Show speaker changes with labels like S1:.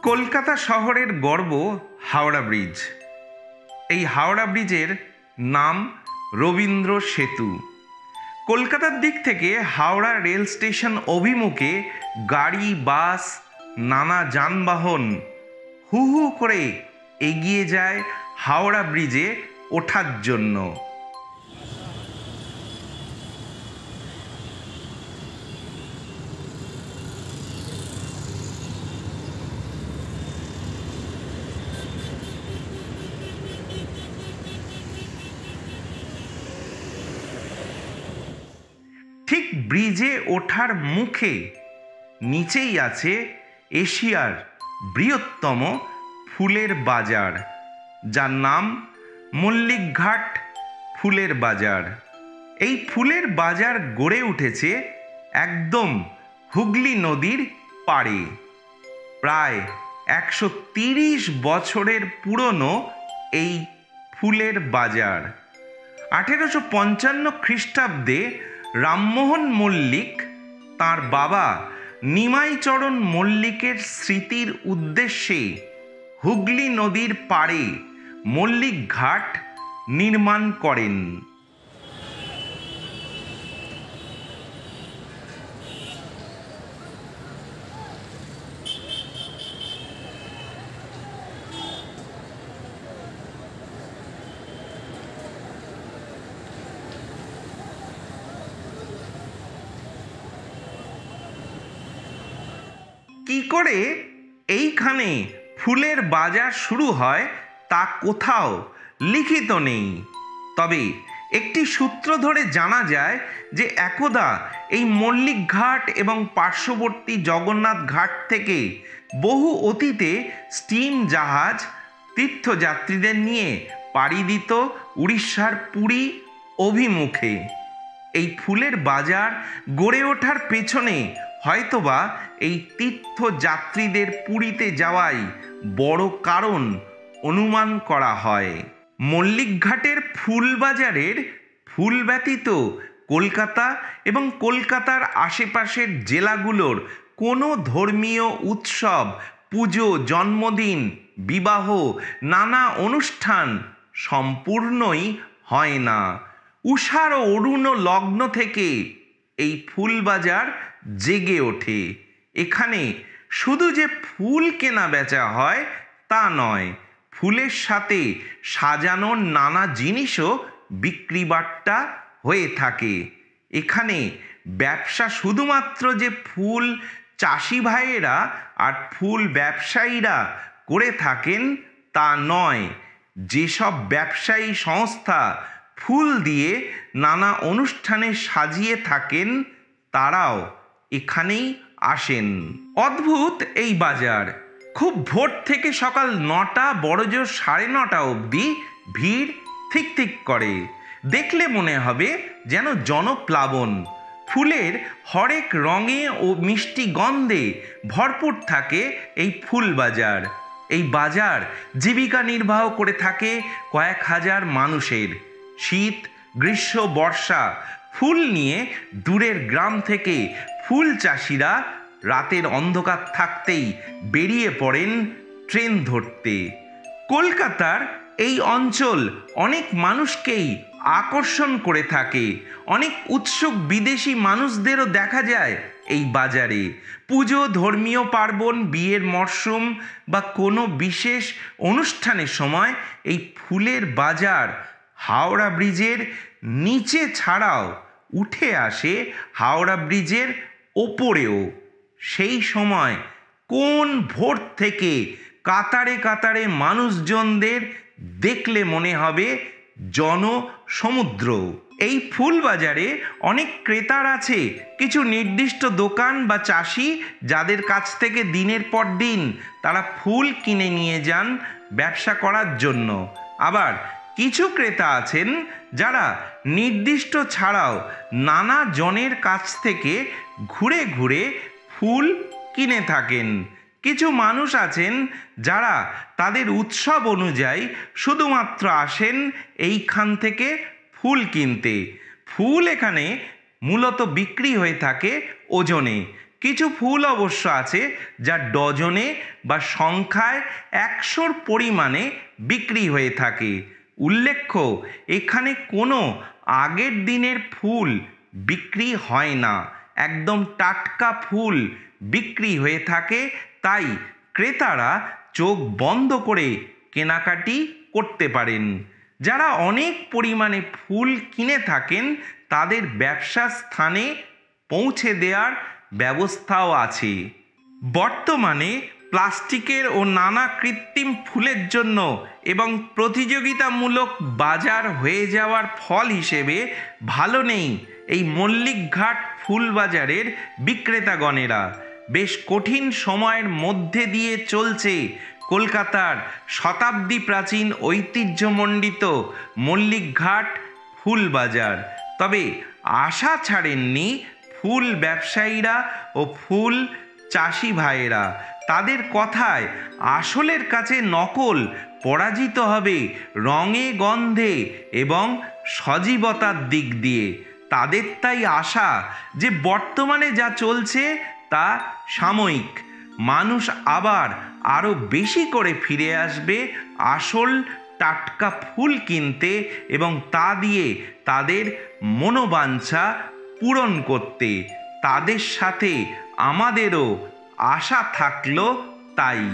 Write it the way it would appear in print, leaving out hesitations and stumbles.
S1: কলকাতা শহরের গর্ব হাওড়া ব্রিজ। এই হাওড়া ব্রিজের নাম রবীন্দ্র সেতু। কলকাতার দিক থেকে হাওড়া রেল স্টেশন অভিমুখে গাড়ি, বাস, নানা যানবাহন হু হু করে এগিয়ে যায় হাওড়া ব্রিজে ওঠার জন্য। ঠিক ব্রিজে ওঠার মুখে নিচেই আছে এশিয়ার বৃহত্তম ফুলের বাজার, যার নাম মল্লিকঘাট ফুলের বাজার। এই ফুলের বাজার গড়ে উঠেছে একদম হুগলি নদীর পাড়ে। প্রায় 130 বছরের পুরনো এই ফুলের বাজার 1855 খ্রিস্টাব্দে রামমোহন মল্লিক তাঁর বাবা নিমাইচরণ মল্লিকের স্মৃতির উদ্দেশ্যে হুগলি নদীর পাড়ে মল্লিক ঘাট নির্মাণ করেন। কি করে এইখানে ফুলের বাজার শুরু হয় তা কোথাও লিখিত নেই, তবে একটি সূত্র ধরে জানা যায় যে একদা এই মল্লিক ঘাট এবং পার্শ্ববর্তী জগন্নাথ ঘাট থেকে বহু অতীতে স্টিম জাহাজ তীর্থযাত্রীদের নিয়ে পাড়ি দিত উড়িষ্যার পুরী অভিমুখে। এই ফুলের বাজার গড়ে ওঠার পেছনে হয়তোবা এই তীর্থযাত্রীদের পুরীতে যাওয়াই বড় কারণ অনুমান করা হয়। মল্লিকঘাটের ফুল বাজারের ফুল ব্যতীত কলকাতা এবং কলকাতার আশেপাশের জেলাগুলোর কোনো ধর্মীয় উৎসব, পুজো, জন্মদিন, বিবাহ, নানা অনুষ্ঠান সম্পূর্ণই হয় না। উষার ও অরুণ লগ্ন থেকে এই ফুল বাজার জেগে ওঠে। এখানে শুধু যে ফুল কেনা বেচা হয় তা নয়, ফুলের সাথে সাজানো নানা জিনিসও বিক্রি বাট্টা হয়ে থাকে। এখানে ব্যবসা শুধুমাত্র যে ফুল চাষি ভাইয়েরা আর ফুল ব্যবসায়ীরা করে থাকেন তা নয়, যেসব ব্যবসায়ী সংস্থা ফুল দিয়ে নানা অনুষ্ঠানে সাজিয়ে থাকেন তারাও এখানেই আসেন। অদ্ভুত এই বাজার। খুব ভোর থেকে সকাল 9টা, বড়জোর 9:30 অবধি ভিড় ঠিক ঠিক করে। দেখলে মনে হবে যেন জনপ্লাবন। ফুলের হরেক রঙে ও মিষ্টি গন্ধে ভরপুর থাকে এই ফুল বাজার। এই বাজার জীবিকা নির্বাহ করে থাকে কয়েক হাজার মানুষের। শীত, গ্রীষ্ম, বর্ষা ফুল নিয়ে দূরের গ্রাম থেকে ফুল চাষিরা রাতের অন্ধকার থাকতেই বেরিয়ে পড়েন ট্রেন ধরতে। কলকাতার এই অঞ্চল অনেক মানুষকেই আকর্ষণ করে থাকে। অনেক উৎসুক বিদেশি মানুষদেরও দেখা যায় এই বাজারে। পুজো, ধর্মীয় পার্বণ, বিয়ের মরশুম বা কোনো বিশেষ অনুষ্ঠানের সময় এই ফুলের বাজার হাওড়া ব্রিজের নিচে ছাড়াও উঠে আসে হাওড়া ব্রিজের ওপরেও। সেই সময় কোন ভোর থেকে কাতারে কাতারে মানুষজনদের দেখলে মনে হবে জনসমুদ্র। এই ফুল বাজারে অনেক ক্রেতার আছে, কিছু নির্দিষ্ট দোকান বা চাষি যাদের কাছ থেকে দিনের পর দিন তারা ফুল কিনে নিয়ে যান ব্যবসা করার জন্য। আবার কিছু ক্রেতা আছেন যারা নির্দিষ্ট ছাড়াও নানা জনের কাছ থেকে ঘুরে ঘুরে ফুল কিনে থাকেন। কিছু মানুষ আছেন যারা তাদের উৎসব অনুযায়ী শুধুমাত্র আসেন এইখান থেকে ফুল কিনতে। ফুল এখানে মূলত বিক্রি হয়ে থাকে ওজনে। কিছু ফুল অবশ্য আছে যা ডজনে বা সংখ্যায় 100-র পরিমাণে বিক্রি হয়ে থাকে। উল্লেখ্য, এখানে কোনো আগের দিনের ফুল বিক্রি হয় না, একদম টাটকা ফুল বিক্রি হয়ে থাকে। তাই ক্রেতারা চোখ বন্ধ করে কেনাকাটি করতে পারেন। যারা অনেক পরিমাণে ফুল কিনে থাকেন তাদের ব্যবসা স্থানে পৌঁছে দেওয়ার ব্যবস্থাও আছে। বর্তমানে প্লাস্টিকের ও নানা কৃত্রিম ফুলের জন্য এবং প্রতিযোগিতামূলক বাজার হয়ে যাওয়ার ফল হিসেবে ভালো নেই এই মল্লিকঘাট ফুল বাজারের বিক্রেতাগণেরা। বেশ কঠিন সময়ের মধ্যে দিয়ে চলছে কলকাতার শতাব্দী প্রাচীন ঐতিহ্যমণ্ডিত মল্লিকঘাট ফুল বাজার। তবে আশা ছাড়েননি ফুল ব্যবসায়ীরা ও ফুল চাষি ভাইয়েরা। তাদের কথায় আসলের কাছে নকল পরাজিত হবে রঙে, গন্ধে এবং সজীবতার দিক দিয়ে। তাদের তাই আশা যে বর্তমানে যা চলছে তা সাময়িক, মানুষ আবার আরও বেশি করে ফিরে আসবে আসল টাটকা ফুল কিনতে এবং তা দিয়ে তাদের মনোবাঞ্ছা পূরণ করতে। তাদের সাথে আমাদেরও আশা থাকলো তাই।